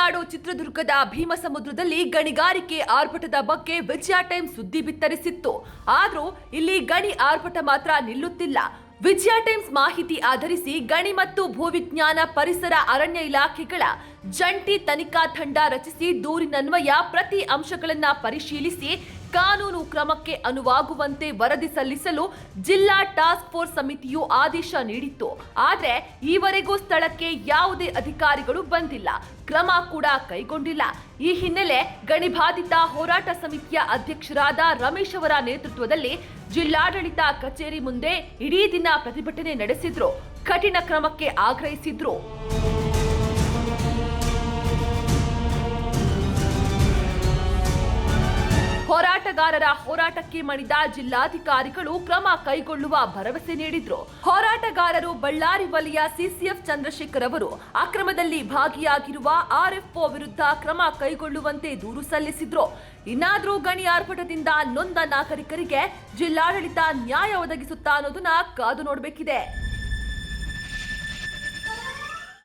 ಗಣಿನಾಡು ಚಿತ್ರದುರ್ಗದ ಭೀಮಸಮುದ್ರದಲ್ಲಿ ಗಣಿಗಾರಿಕೆ ಆರ್ಭಟದ ಬಗ್ಗೆ ವಿಜಯ ಟೈಮ್ಸ್ ಸುದ್ದಿ ಬಿತ್ತರಿಸಿತ್ತು. ಆದ್ರೂ ಇಲ್ಲಿ ಗಣಿ ಆರ್ಭಟ ಮಾತ್ರ ನಿಲ್ಲುತ್ತಿಲ್ಲ. ವಿಜಯ ಟೈಮ್ಸ್ ಮಾಹಿತಿ ಆಧರಿಸಿ ಗಣಿ ಮತ್ತು ಭೂವಿಜ್ಞಾನ ಪರಿಸರ ಅರಣ್ಯ ಇಲಾಖೆಗಳ ಜಂಟಿ ತನಿಖಾ ತಂಡ ರಚಿಸಿ ದೂರಿನನ್ವಯ ಪ್ರತಿ ಅಂಶಗಳನ್ನ ಪರಿಶೀಲಿಸಿ ಕಾನೂನು ಕ್ರಮಕ್ಕೆ ಅನುವಾಗುವಂತೆ ವರದಿ ಸಲ್ಲಿಸಲು ಜಿಲ್ಲಾ ಟಾಸ್ಕ್ ಫೋರ್ಸ್ ಸಮಿತಿಯು ಆದೇಶ ನೀಡಿತ್ತು. ಆದರೆ ಈವರೆಗೂ ಸ್ಥಳಕ್ಕೆ ಯಾವುದೇ ಅಧಿಕಾರಿಗಳು ಬಂದಿಲ್ಲ, ಕ್ರಮ ಕೂಡ ಕೈಗೊಂಡಿಲ್ಲ. ಈ ಹಿನ್ನೆಲೆ ಗಣಿಬಾಧಿತ ಹೋರಾಟ ಸಮಿತಿಯ ಅಧ್ಯಕ್ಷರಾದ ರಮೇಶ್ ಅವರ ನೇತೃತ್ವದಲ್ಲಿ ಜಿಲ್ಲಾಡಳಿತ ಕಚೇರಿ ಮುಂದೆ ಇಡೀ ದಿನ ಪ್ರತಿಭಟನೆ ನಡೆಸಿದ್ರು. ಕಠಿಣ ಕ್ರಮಕ್ಕೆ ಆಗ್ರಹಿಸಿದ್ರು. ಹೋರಾಟಗಾರರ ಹೋರಾಟಕ್ಕೆ ಮಣಿದ ಜಿಲ್ಲಾಧಿಕಾರಿಗಳು ಕ್ರಮ ಕೈಗೊಳ್ಳುವ ಭರವಸೆ ನೀಡಿದ್ರು. ಹೋರಾಟಗಾರರು ಬಳ್ಳಾರಿ ವಲಯ ಸಿಸಿಎಫ್ ಚಂದ್ರಶೇಖರ್ ಅವರು ಅಕ್ರಮದಲ್ಲಿ ಭಾಗಿಯಾಗಿರುವ ಆರ್ಎಫ್ಒ ವಿರುದ್ಧ ಕ್ರಮ ಕೈಗೊಳ್ಳುವಂತೆ ದೂರು ಸಲ್ಲಿಸಿದ್ರು. ಇನ್ನಾದ್ರೂ ಗಣಿ ಆರ್ಭಟದಿಂದ ನೊಂದ ನಾಗರಿಕರಿಗೆ ಜಿಲ್ಲಾಡಳಿತ ನ್ಯಾಯ ಒದಗಿಸುತ್ತಾ ಅನ್ನೋದನ್ನ ಕಾದು ನೋಡಬೇಕಿದೆ.